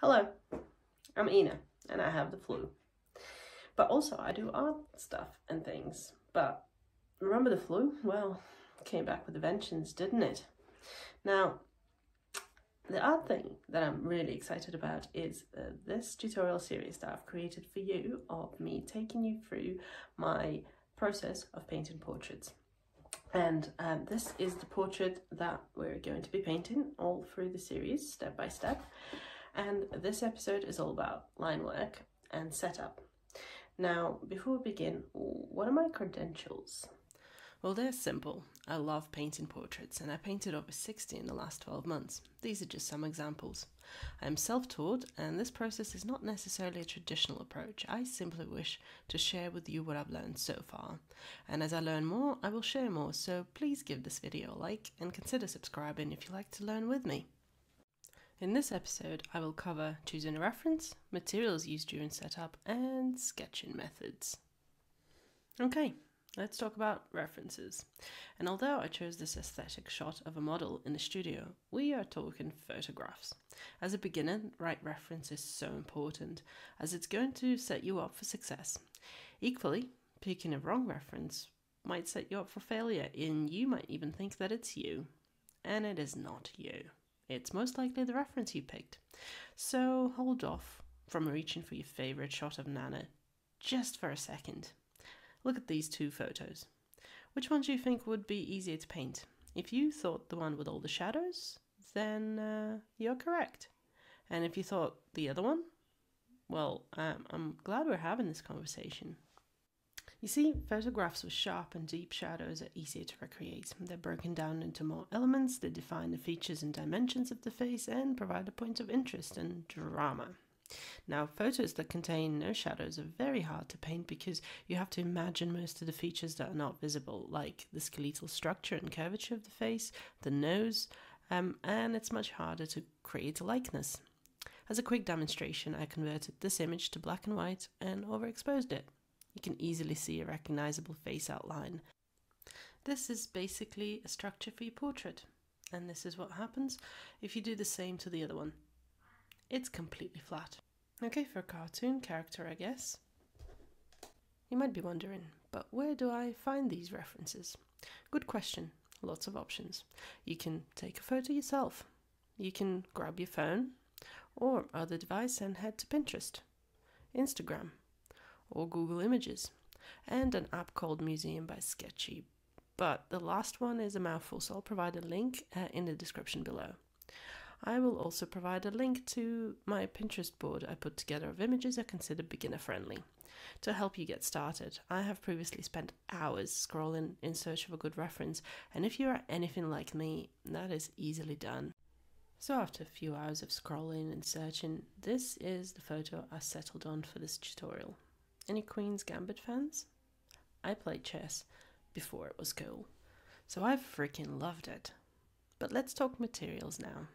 Hello, I'm Ina and I have the flu. But also I do art stuff and things. But remember the flu? Well, it came back with a vengeance, didn't it? Now, the art thing that I'm really excited about is this tutorial series that I've created for you of me taking you through my process of painting portraits. And this is the portrait that we're going to be painting all through the series, step by step. And this episode is all about line work and setup. Now, before we begin, what are my credentials? Well, they're simple. I love painting portraits, and I painted over 60 in the last 12 months. These are just some examples. I am self-taught, and this process is not necessarily a traditional approach. I simply wish to share with you what I've learned so far. And as I learn more, I will share more, so please give this video a like and consider subscribing if you like to learn with me. In this episode, I will cover choosing a reference, materials used during setup, and sketching methods. Okay, let's talk about references. And although I chose this aesthetic shot of a model in the studio, we are talking photographs. As a beginner, right reference is so important, as it's going to set you up for success. Equally, picking a wrong reference might set you up for failure, and you might even think that it's you. And it is not you. It's most likely the reference you picked. So hold off from reaching for your favourite shot of Nana just for a second. Look at these two photos. Which one do you think would be easier to paint? If you thought the one with all the shadows, then you're correct. And if you thought the other one, well, I'm glad we're having this conversation. You see, photographs with sharp and deep shadows are easier to recreate. They're broken down into more elements, they define the features and dimensions of the face and provide a point of interest and drama. Now, photos that contain no shadows are very hard to paint because you have to imagine most of the features that are not visible, like the skeletal structure and curvature of the face, the nose, and it's much harder to create a likeness. As a quick demonstration, I converted this image to black and white and overexposed it. You can easily see a recognizable face outline. This is basically a structure for your portrait, and this is what happens if you do the same to the other one. It's completely flat. Okay, for a cartoon character, I guess. You might be wondering, but where do I find these references? Good question. Lots of options. You can take a photo yourself. You can grab your phone or other device and head to Pinterest, Instagram, or Google Images, and an app called Museum by Sketchy. But the last one is a mouthful, so I'll provide a link in the description below. I will also provide a link to my Pinterest board I put together of images I consider beginner friendly. To help you get started, I have previously spent hours scrolling in search of a good reference, and if you are anything like me, that is easily done. So after a few hours of scrolling and searching, this is the photo I settled on for this tutorial. Any Queen's Gambit fans? I played chess before it was cool, so I freaking loved it. But let's talk materials now.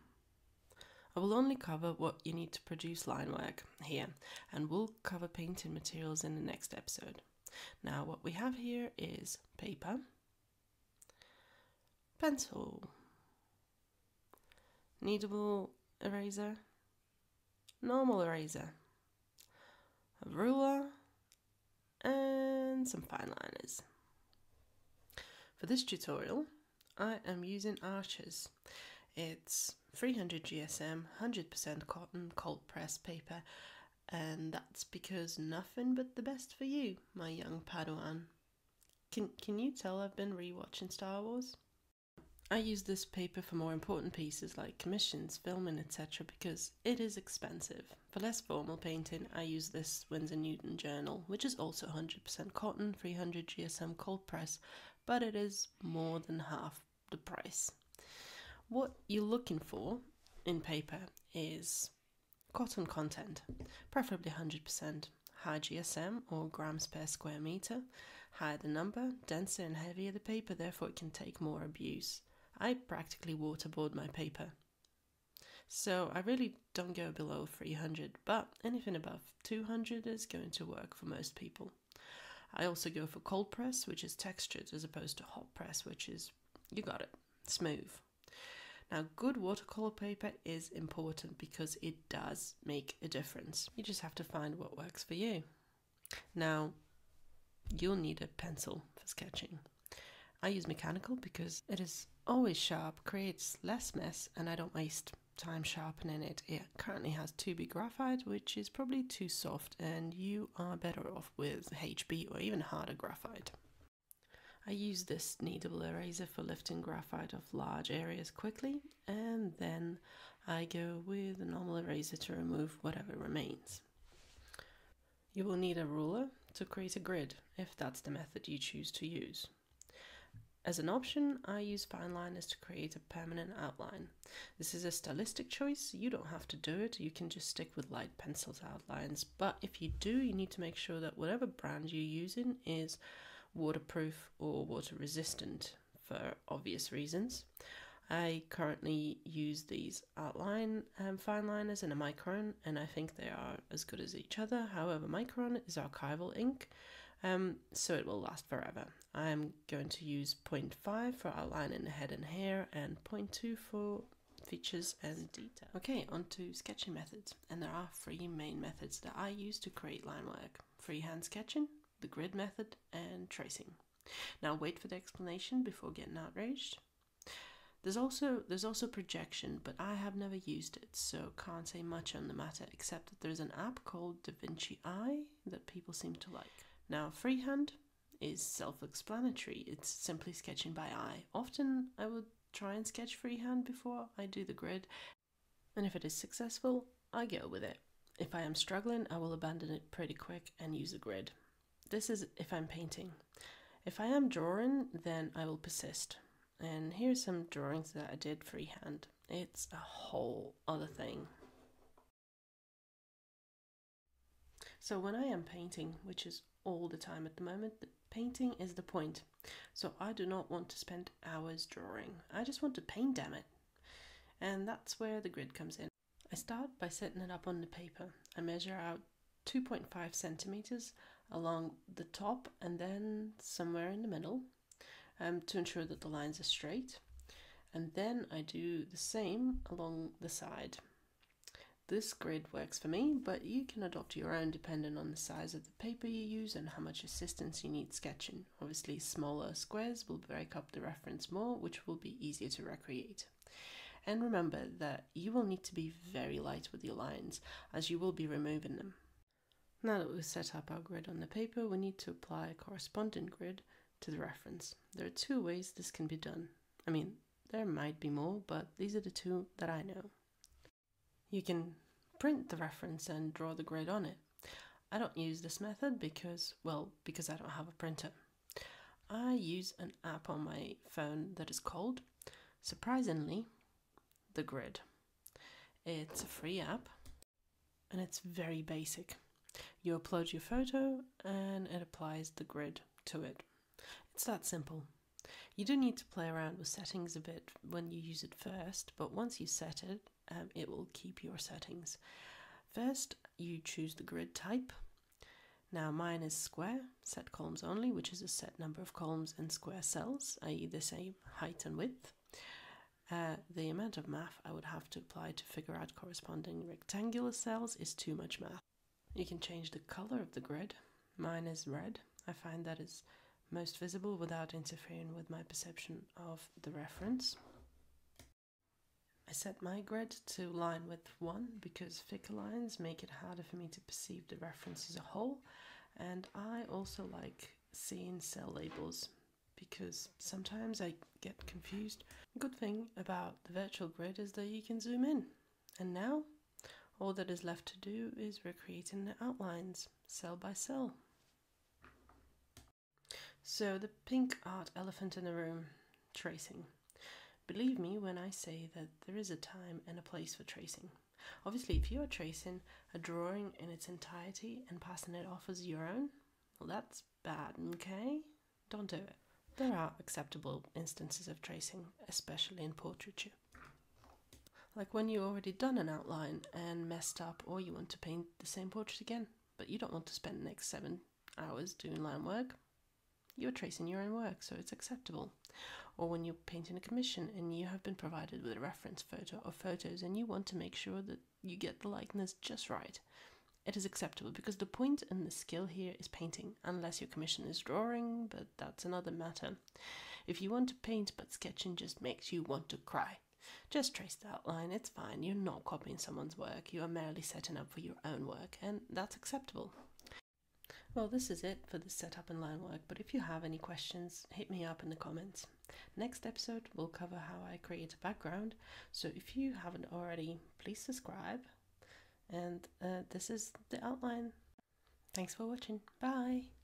I will only cover what you need to produce line work here, and we'll cover painting materials in the next episode. Now what we have here is paper, pencil, kneadable eraser, normal eraser, a ruler, and some fine liners. For this tutorial, I am using Arches. It's 300 GSM, 100% cotton, cold pressed paper, and that's because nothing but the best for you, my young Padawan. Can you tell I've been rewatching Star Wars? I use this paper for more important pieces like commissions, filming, etc. because it is expensive. For less formal painting, I use this Winsor Newton journal, which is also 100% cotton, 300 GSM cold press, but it is more than half the price. What you're looking for in paper is cotton content, preferably 100%, high GSM or grams per square meter. Higher the number, denser and heavier the paper, therefore it can take more abuse. I practically waterboard my paper. So I really don't go below 300, but anything above 200 is going to work for most people. I also go for cold press, which is textured, as opposed to hot press, which is, you got it, smooth. Now, good watercolor paper is important because it does make a difference. You just have to find what works for you. Now, you'll need a pencil for sketching. I use mechanical because it is always sharp, creates less mess, and I don't waste time sharpening it. It currently has 2B graphite, which is probably too soft, and you are better off with HB or even harder graphite. I use this kneadable eraser for lifting graphite off large areas quickly, and then I go with a normal eraser to remove whatever remains. You will need a ruler to create a grid, if that's the method you choose to use. As an option, I use fine liners to create a permanent outline. This is a stylistic choice. You don't have to do it. You can just stick with light pencils outlines. But if you do, you need to make sure that whatever brand you're using is waterproof or water resistant for obvious reasons. I currently use these outline fine liners in a micron, and I think they are as good as each other. However, micron is archival ink, so it will last forever. I'm going to use 0.5 for outlining the head and hair and 0.2 for features and detail. Okay, on to sketching methods, and there are 3 main methods that I use to create line work: freehand sketching, the grid method, and tracing. Now wait for the explanation before getting outraged. There's also projection, but I have never used it, so can't say much on the matter, except that there's an app called DaVinci Eye that people seem to like. Now, freehand is self-explanatory. It's simply sketching by eye. Often I would try and sketch freehand before I do the grid, and if it is successful, I go with it. If I am struggling, I will abandon it pretty quick and use a grid. This is if I'm painting. If I am drawing, then I will persist. And here's some drawings that I did freehand. It's a whole other thing. So when I am painting, which is all the time at the moment, the painting is the point. So I do not want to spend hours drawing. I just want to paint, damn it. And that's where the grid comes in. I start by setting it up on the paper. I measure out 2.5 centimeters along the top and then somewhere in the middle, to ensure that the lines are straight, and then I do the same along the side. This grid works for me, but you can adopt your own depending on the size of the paper you use and how much assistance you need sketching. Obviously, smaller squares will break up the reference more, which will be easier to recreate. And remember that you will need to be very light with your lines, as you will be removing them. Now that we've set up our grid on the paper, we need to apply a corresponding grid to the reference. There are 2 ways this can be done. I mean, there might be more, but these are the 2 that I know. You can print the reference and draw the grid on it. I don't use this method because I don't have a printer. I use an app on my phone that is called, surprisingly, The Grid. It's a free app and it's very basic. You upload your photo and it applies the grid to it. It's that simple. You do need to play around with settings a bit when you use it first, but once you set it, it will keep your settings. First, you choose the grid type. Now mine is square, set columns only, which is a set number of columns and square cells, i.e. the same height and width. The amount of math I would have to apply to figure out corresponding rectangular cells is too much math. You can change the color of the grid. Mine is red. I find that is most visible without interfering with my perception of the reference. I set my grid to line width 1 because thicker lines make it harder for me to perceive the reference as a whole, and I also like seeing cell labels because sometimes I get confused. The good thing about the virtual grid is that you can zoom in, and now all that is left to do is recreating the outlines cell by cell. So the pink art elephant in the room, tracing. Believe me when I say that there is a time and a place for tracing. Obviously, if you are tracing a drawing in its entirety and passing it off as your own, well, that's bad, okay? Don't do it. There are acceptable instances of tracing, especially in portraiture. Like when you've already done an outline and messed up, or you want to paint the same portrait again, but you don't want to spend the next 7 hours doing line work. You're tracing your own work, so it's acceptable. or when you're painting a commission and you have been provided with a reference photo or photos and you want to make sure that you get the likeness just right. It is acceptable because the point and the skill here is painting, unless your commission is drawing, but that's another matter. If you want to paint but sketching just makes you want to cry, just trace the outline, it's fine. You're not copying someone's work, you are merely setting up for your own work, and that's acceptable. Well, this is it for the setup in LINEWORK, but if you have any questions, hit me up in the comments. Next episode will cover how I create a background, so if you haven't already, please subscribe. And this is the outline. Thanks for watching. Bye!